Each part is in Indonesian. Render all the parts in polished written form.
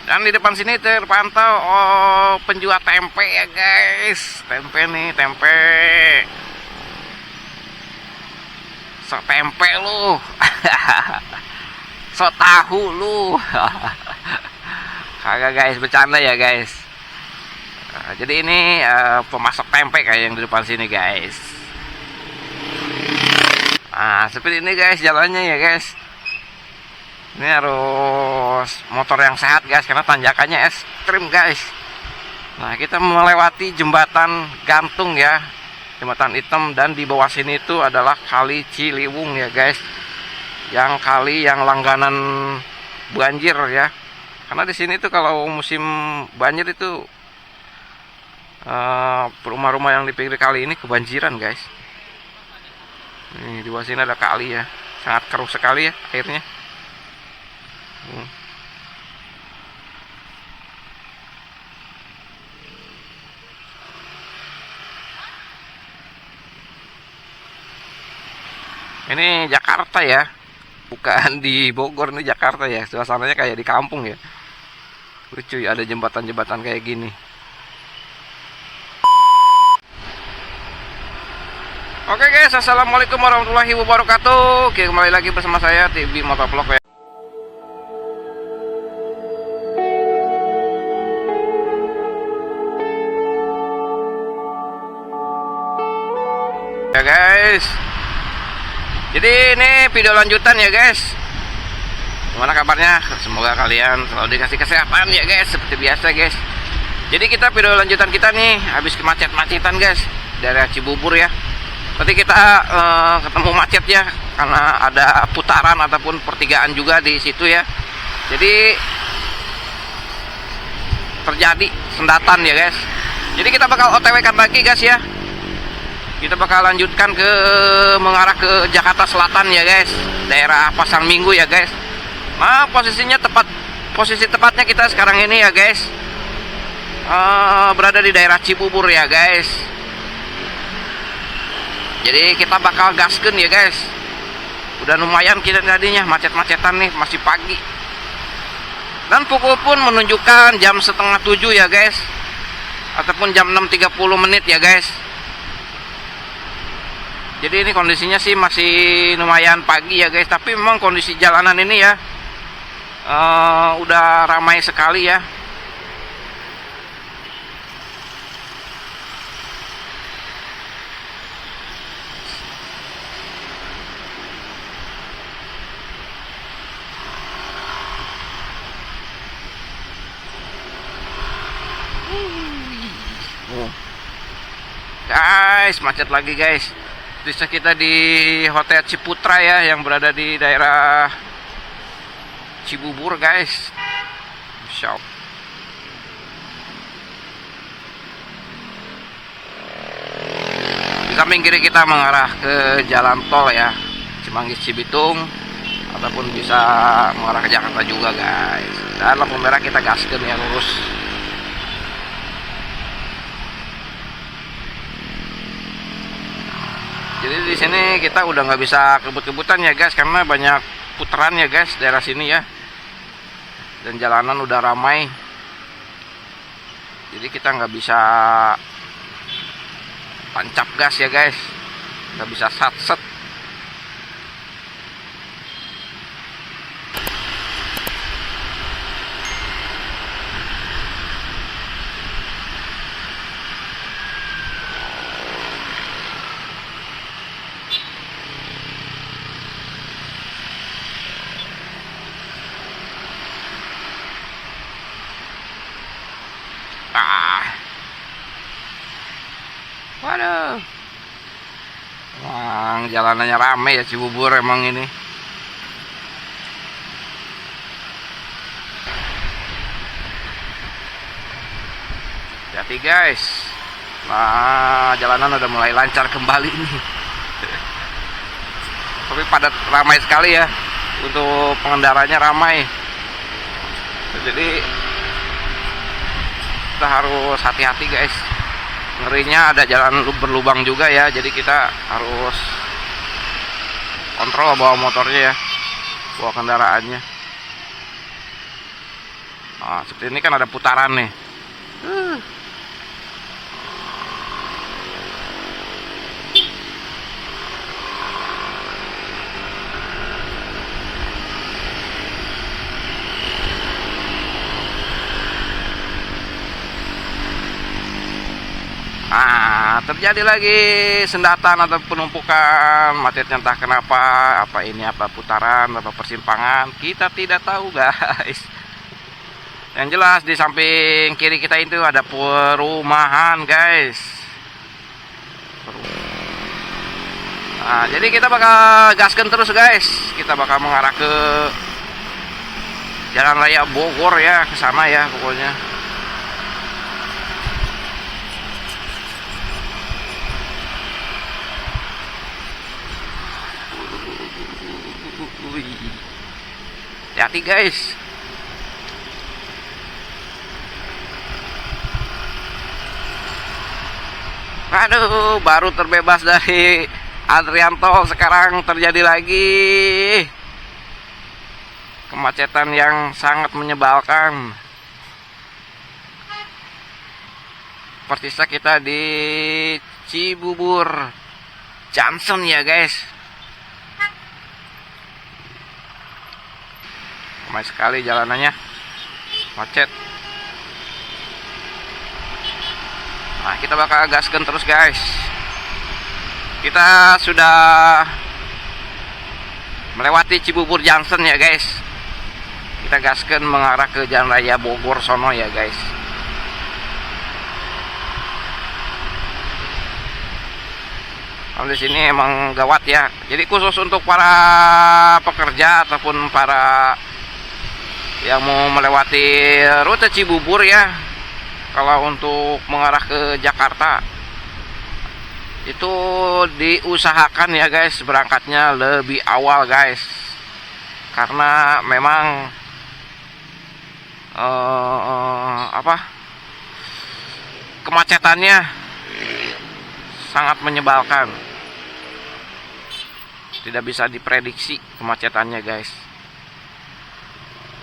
Dan di depan sini terpantau penjual tempe ya guys. Tempe nih, tempe. Sok tempe lu. Sok tahu lu. Kagak guys, bercanda ya guys. Jadi ini pemasok tempe kayak yang di depan sini guys. Nah, seperti ini guys jalannya ya guys. Ini harus motor yang sehat guys, karena tanjakannya ekstrim guys. Nah, kita melewati jembatan gantung ya, jembatan hitam, dan di bawah sini itu adalah kali Ciliwung ya guys, yang kali yang langganan banjir ya. Karena di sini tuh kalau musim banjir itu rumah-rumah yang di pinggir kali ini kebanjiran guys. Nih, di bawah sini ada kali ya, sangat keruh sekali ya airnya. Ini Jakarta ya, bukan di Bogor, ini Jakarta ya. Suasananya kayak di kampung ya. Lucu ya, ada jembatan-jembatan kayak gini. Oke guys, assalamualaikum warahmatullahi wabarakatuh. Oke, kembali lagi bersama saya TV Motovlog ya. Ya guys, jadi ini video lanjutan ya guys. Gimana kabarnya? Semoga kalian selalu dikasih kesehatan ya guys, seperti biasa guys. Jadi kita video lanjutan kita nih, habis kemacet-macetan guys dari Cibubur ya. Berarti kita ketemu macet ya, karena ada putaran ataupun pertigaan juga di situ ya. Jadi terjadi sendatan ya guys. Jadi kita bakal OTW kan lagi guys ya. Kita bakal lanjutkan ke mengarah ke Jakarta Selatan ya guys, daerah Pasar Minggu ya guys. Nah, posisi tepatnya kita sekarang ini ya guys, berada di daerah Cibubur ya guys. Jadi kita bakal gaskeun ya guys. Udah lumayan kita tadinya macet-macetan nih, masih pagi. Dan pukul pun menunjukkan jam setengah 7 ya guys, ataupun jam 6.30 ya guys. Jadi ini kondisinya sih masih lumayan pagi ya guys, tapi memang kondisi jalanan ini ya udah ramai sekali ya. Guys, macet lagi guys. Bisa kita di Hotel Ciputra ya, yang berada di daerah Cibubur guys. Shop. Di samping kiri kita mengarah ke jalan tol ya, Cimanggis Cibitung, ataupun bisa mengarah ke Jakarta juga guys. Dan lampu merah kita gaskeun ya, lurus. Jadi di sini kita udah nggak bisa kebut-kebutan ya guys, karena banyak putaran ya guys daerah sini ya, dan jalanan udah ramai. Jadi kita nggak bisa tancap gas ya guys, nggak bisa sat-set. Waduh, emang jalanannya rame ya Cibubur emang ini. Hati guys, nah jalanan udah mulai lancar kembali nih. Tapi padat, ramai sekali ya, untuk pengendaranya ramai. Jadi kita harus hati-hati guys. Ngerinya ada jalan berlubang juga ya, jadi kita harus kontrol bawa motornya ya, bawa kendaraannya. Nah, seperti ini kan ada putaran nih. Nah, terjadi lagi sendatan atau penumpukan, macetnya entah kenapa, apa ini, apa putaran, apa persimpangan, kita tidak tahu guys. Yang jelas di samping kiri kita itu ada perumahan guys. Nah, jadi kita bakal gaskan terus guys. Kita bakal mengarah ke Jalan Raya Bogor ya, ke sana ya pokoknya. Hati guys. Aduh, baru terbebas dari antrian tol, sekarang terjadi lagi kemacetan yang sangat menyebalkan. Persisnya kita di Cibubur Junction ya guys. Ramai sekali jalanannya, macet. Nah, kita bakal gaskan terus guys. Kita sudah melewati Cibubur Junction ya guys. Kita gaskan mengarah ke Jalan Raya Bogor sono ya guys. Kalau di sini emang gawat ya. Jadi khusus untuk para pekerja ataupun para yang mau melewati rute Cibubur ya. Kalau untuk mengarah ke Jakarta itu diusahakan ya guys, berangkatnya lebih awal guys, karena memang kemacetannya sangat menyebalkan. Tidak bisa diprediksi kemacetannya guys.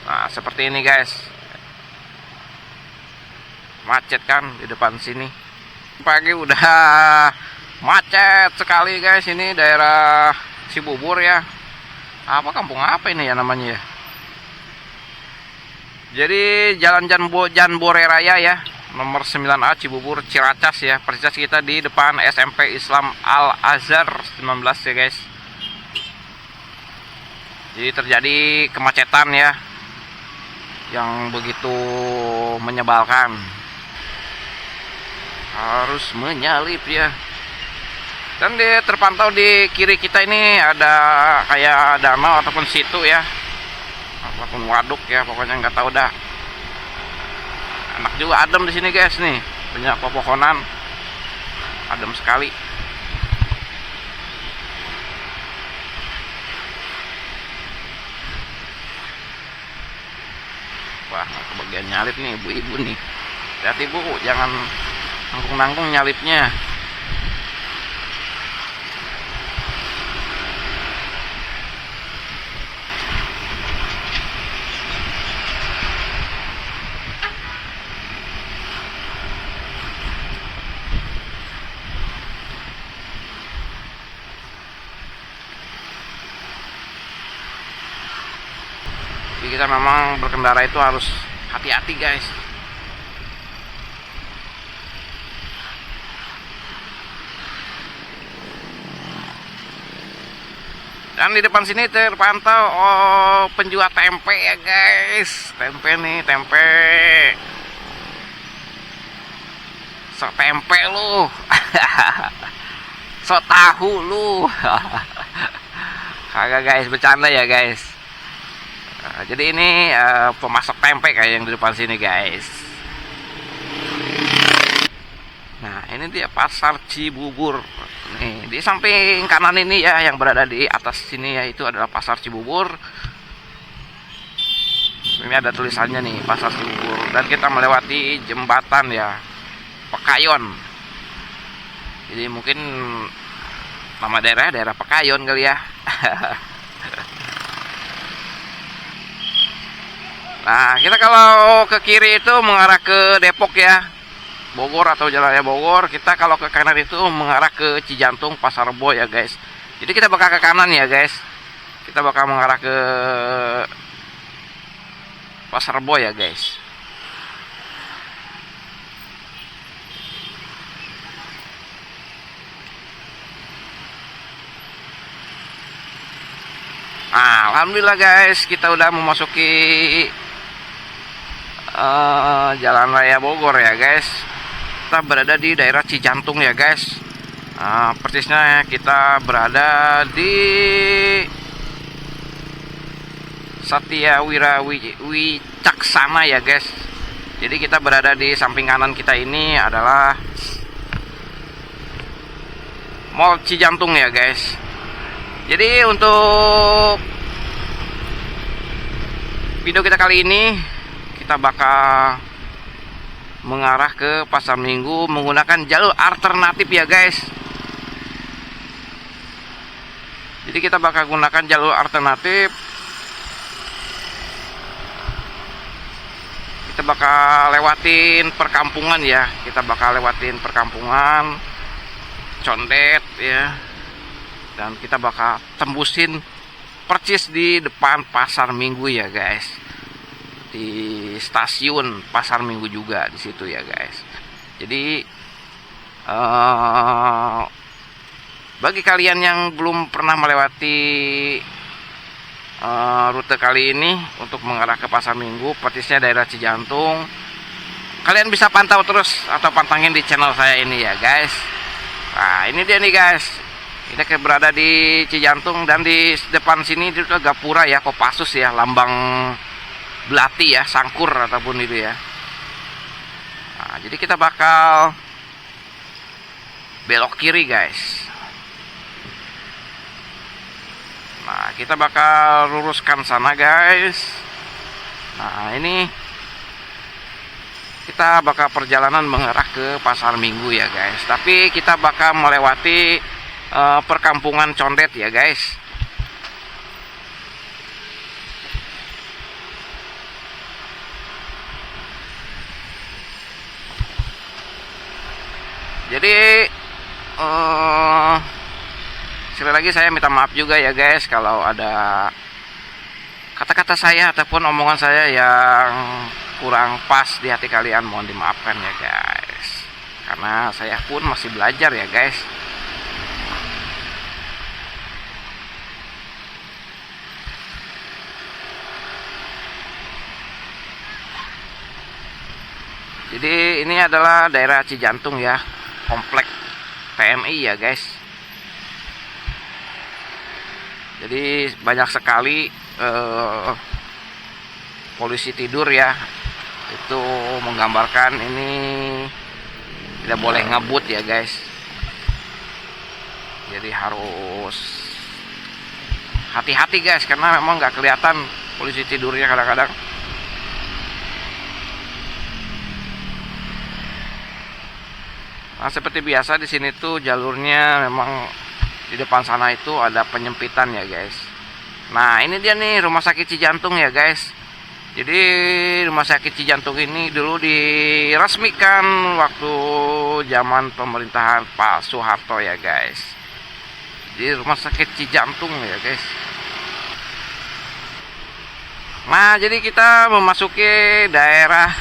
Nah, seperti ini guys, macet kan di depan sini. Pagi udah macet sekali guys. Ini daerah Cibubur ya. Apa kampung apa ini ya namanya ya? Jadi Jalan Janbore Raya ya, nomor 9A Cibubur Ciracas ya. Persis kita di depan SMP Islam Al Azhar 19 ya guys. Jadi terjadi kemacetan ya, yang begitu menyebalkan. Harus menyalip ya. Dan terpantau di kiri kita ini ada kayak danau ataupun situ ya, ataupun waduk ya, pokoknya nggak tahu dah. Enak juga, adem di sini guys nih, banyak pepohonan, adem sekali. Wah, kebagian nyalip nih ibu-ibu nih. Hati-hati bu, jangan nangkung-nangkung nyalipnya. Jadi kita memang berkendara itu harus hati-hati guys. Dan di depan sini terpantau penjual tempe ya guys. Tempe nih, tempe. Sok tempe lu. Sok tahu lu. Kagak guys, bercanda ya guys. Jadi ini pemasok tempe kayak yang di depan sini guys. Nah, ini dia pasar Cibubur. Nih, di samping kanan ini ya, yang berada di atas sini ya, itu adalah pasar Cibubur. Ini ada tulisannya nih, pasar Cibubur. Dan kita melewati jembatan ya, Pekayon. Jadi mungkin nama daerah Pekayon kali ya. Nah, kita kalau ke kiri itu mengarah ke Depok ya, Bogor atau Jalan Raya Bogor. Kita kalau ke kanan itu mengarah ke Cijantung, Pasar Rebo ya guys. Jadi kita bakal ke kanan ya guys. Kita bakal mengarah ke Pasar Rebo ya guys. Nah, alhamdulillah guys, kita udah memasuki Jalan Raya Bogor ya guys. Kita berada di daerah Cijantung ya guys. Persisnya kita berada di Satya Wira Wicaksana ya guys. Jadi kita berada di samping kanan kita ini adalah Mall Cijantung ya guys. Jadi untuk video kita kali ini kita bakal mengarah ke Pasar Minggu menggunakan jalur alternatif ya guys. Jadi kita bakal gunakan jalur alternatif. Kita bakal lewatin perkampungan ya. Kita bakal lewatin perkampungan Condet ya. Dan kita bakal tembusin percis di depan Pasar Minggu ya guys. Di stasiun Pasar Minggu juga di situ ya guys. Jadi bagi kalian yang belum pernah melewati rute kali ini untuk mengarah ke Pasar Minggu, persisnya daerah Cijantung, kalian bisa pantau terus atau pantangin di channel saya ini ya guys. Nah, ini dia nih guys. Kita berada di Cijantung dan di depan sini itu Gapura ya, Kopassus ya, lambang Belati ya, Sangkur ataupun itu ya. Nah, jadi kita bakal belok kiri guys. Nah, kita bakal luruskan sana guys. Nah, ini kita bakal perjalanan mengarah ke Pasar Minggu ya guys. Tapi kita bakal melewati perkampungan Condet ya guys. Jadi sekali lagi saya minta maaf juga ya guys kalau ada kata-kata saya ataupun omongan saya yang kurang pas di hati kalian, mohon dimaafkan ya guys. Karena saya pun masih belajar ya guys. Jadi ini adalah daerah Cijantung ya, komplek PMI ya guys. Jadi banyak sekali polisi tidur ya. Itu menggambarkan ini tidak boleh ngebut ya guys. Jadi harus hati-hati guys, karena memang nggak kelihatan polisi tidurnya kadang-kadang. Nah, seperti biasa di sini tuh jalurnya memang di depan sana itu ada penyempitan ya guys. Nah, ini dia nih Rumah Sakit Cijantung ya guys. Jadi Rumah Sakit Cijantung ini dulu diresmikan waktu zaman pemerintahan Pak Soeharto ya guys. Jadi Rumah Sakit Cijantung ya guys. Nah, jadi kita memasuki daerah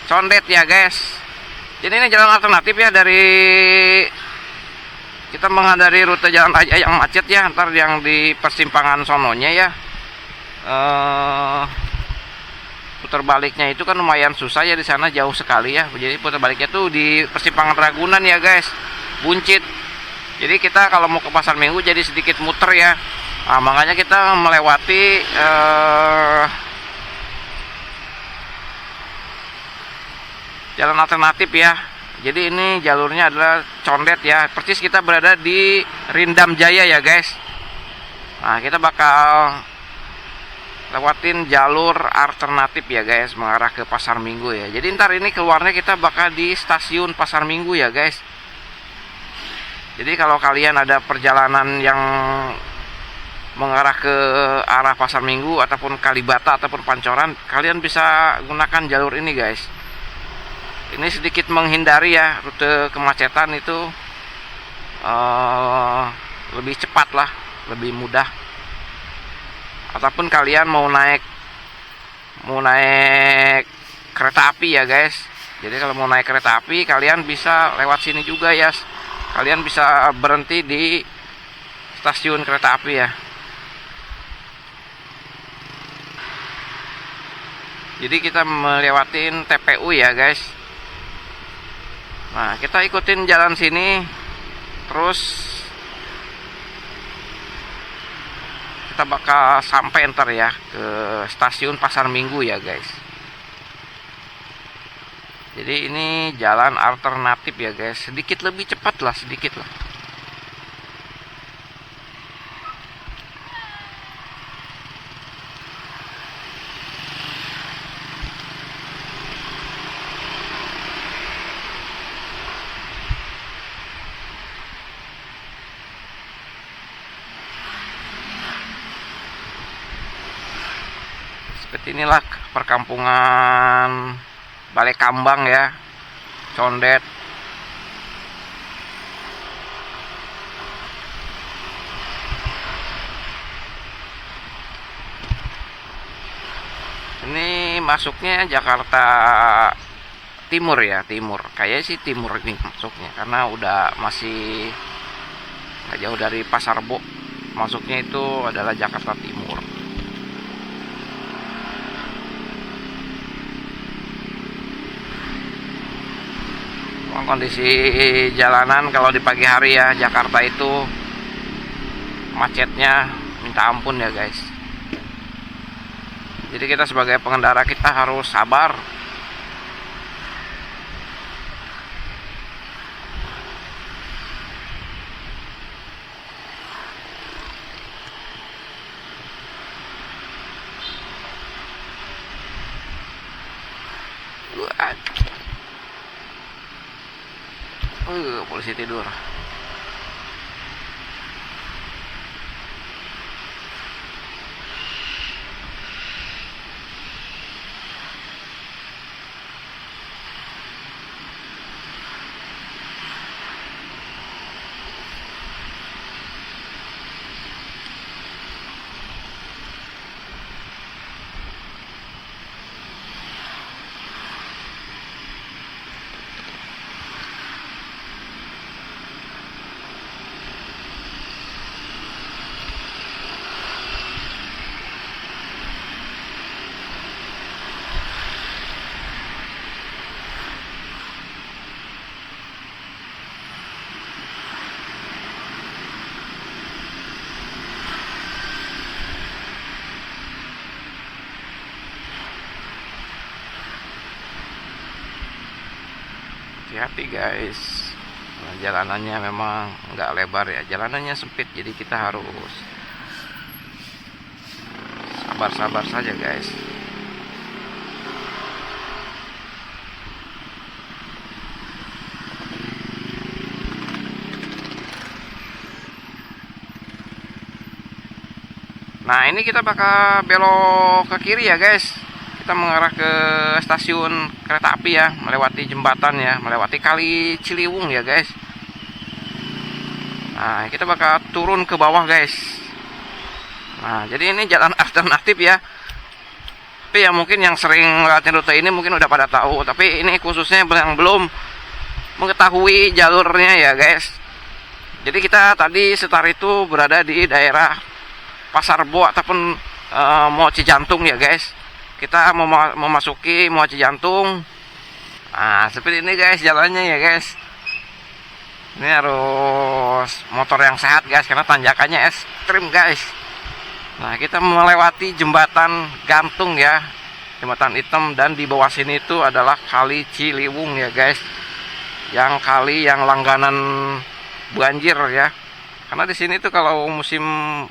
Condet ya guys. Jadi ini jalan alternatif ya, dari kita menghindari rute jalan raya yang macet ya, ntar yang di persimpangan sononya ya. Putar baliknya itu kan lumayan susah ya, di sana jauh sekali ya. Jadi putar baliknya tuh di persimpangan Ragunan ya guys, Buncit. Jadi kita kalau mau ke Pasar Minggu jadi sedikit muter ya. Nah, makanya kita melewati jalan alternatif ya. Jadi ini jalurnya adalah Condet ya. Persis kita berada di Rindam Jaya ya guys. Nah, kita bakal lewatin jalur alternatif ya guys, mengarah ke Pasar Minggu ya. Jadi ntar ini keluarnya kita bakal di stasiun Pasar Minggu ya guys. Jadi kalau kalian ada perjalanan yang mengarah ke arah Pasar Minggu ataupun Kalibata ataupun Pancoran, kalian bisa gunakan jalur ini guys. Ini sedikit menghindari ya rute kemacetan itu, lebih cepat lah, lebih mudah. Ataupun kalian mau naik kereta api ya guys. Jadi kalau mau naik kereta api kalian bisa lewat sini juga ya. Kalian bisa berhenti di stasiun kereta api ya. Jadi kita melewatin TPU ya guys. Nah, kita ikutin jalan sini. Terus kita bakal sampai ntar ya ke stasiun Pasar Minggu ya guys. Jadi ini jalan alternatif ya guys. Sedikit lebih cepat lah, sedikit lah. Seperti inilah perkampungan Balai Kambang ya, Condet. Ini masuknya Jakarta Timur ya, timur. Kayaknya sih timur ini masuknya, karena udah masih nggak jauh dari Pasar Bo. Masuknya itu adalah Jakarta Timur. Kondisi jalanan kalau di pagi hari ya Jakarta itu macetnya minta ampun ya guys. Jadi kita sebagai pengendara kita harus sabar. Polisi tidur. Hati-hati guys. Nah, jalanannya memang nggak lebar ya, jalanannya sempit, jadi kita harus sabar-sabar saja guys. Nah, ini kita bakal belok ke kiri ya guys. Kita mengarah ke stasiun kereta api ya, melewati jembatan ya, melewati Kali Ciliwung ya guys. Nah, kita bakal turun ke bawah guys. Nah, jadi ini jalan alternatif ya. Tapi ya mungkin yang sering ngeliatin rute ini mungkin udah pada tahu. Tapi ini khususnya yang belum mengetahui jalurnya ya guys. Jadi kita tadi setar itu berada di daerah Pasar Bo ataupun mau Cijantung ya guys. Kita mau memasuki Muara Cijantung. Nah, seperti ini guys jalannya ya guys. Ini harus motor yang sehat guys, karena tanjakannya ekstrim guys. Nah, kita melewati jembatan gantung ya, jembatan hitam, dan di bawah sini itu adalah Kali Ciliwung ya guys. Yang kali yang langganan banjir ya. Karena di sini tuh kalau musim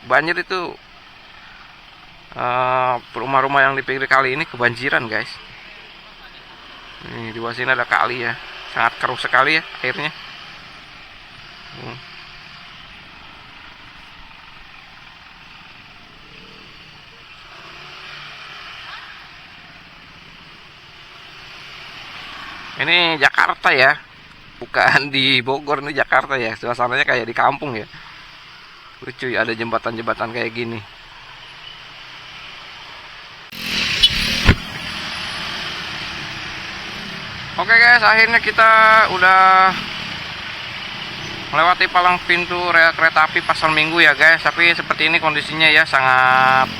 banjir itu rumah-rumah yang di pinggir kali ini kebanjiran guys. Nih di bawah sini ada kali ya, sangat keruh sekali ya airnya. Ini Jakarta ya, bukan di Bogor, ini Jakarta ya. Suasananya kayak di kampung ya. Lucu ya, ada jembatan-jembatan kayak gini. Oke guys, akhirnya kita udah melewati palang pintu rel kereta api Pasar Minggu ya guys. Tapi seperti ini kondisinya ya, sangat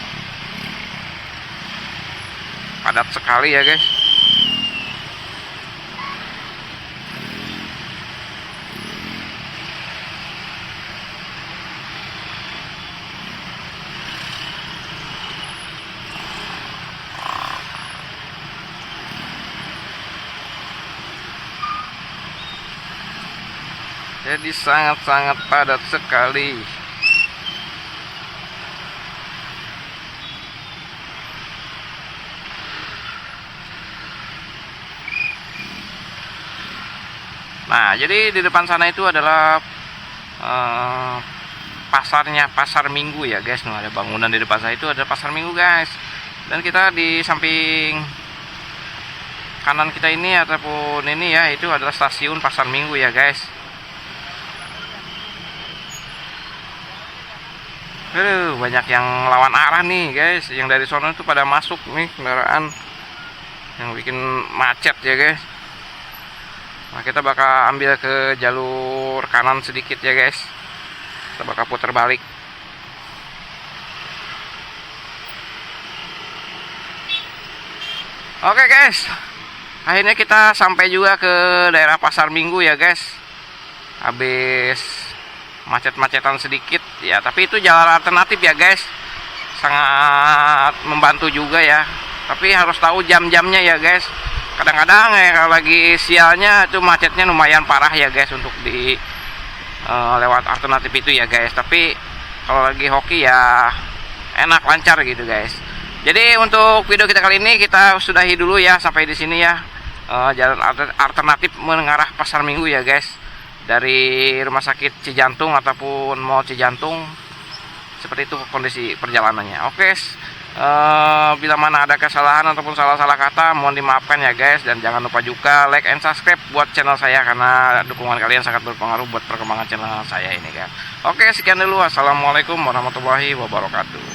padat sekali ya guys. Jadi sangat-sangat padat sekali. Nah, jadi di depan sana itu adalah pasarnya, Pasar Minggu ya guys. Nah, ada bangunan di depan saya itu ada Pasar Minggu guys. Dan kita di samping kanan kita ini ataupun ini ya, itu adalah stasiun Pasar Minggu ya guys. Aduh, banyak yang lawan arah nih guys. Yang dari sono itu pada masuk nih kendaraan, yang bikin macet ya guys. Nah, kita bakal ambil ke jalur kanan sedikit ya guys. Kita bakal putar balik. Oke guys, akhirnya kita sampai juga ke daerah Pasar Minggu ya guys. Habis macet-macetan sedikit ya, tapi itu jalan alternatif ya guys, sangat membantu juga ya. Tapi harus tahu jam-jamnya ya guys. Kadang-kadang ya kalau lagi sialnya itu macetnya lumayan parah ya guys untuk di lewat alternatif itu ya guys. Tapi kalau lagi hoki ya enak, lancar gitu guys. Jadi untuk video kita kali ini kita sudahi dulu ya, sampai di sini ya. Jalan alternatif mengarah Pasar Minggu ya guys, dari Rumah Sakit Cijantung ataupun Mall Cijantung. Seperti itu kondisi perjalanannya. Oke, bila mana ada kesalahan ataupun salah-salah kata mohon dimaafkan ya guys. Dan jangan lupa juga like and subscribe buat channel saya, karena dukungan kalian sangat berpengaruh buat perkembangan channel saya ini guys. Oke, sekian dulu. Assalamualaikum warahmatullahi wabarakatuh.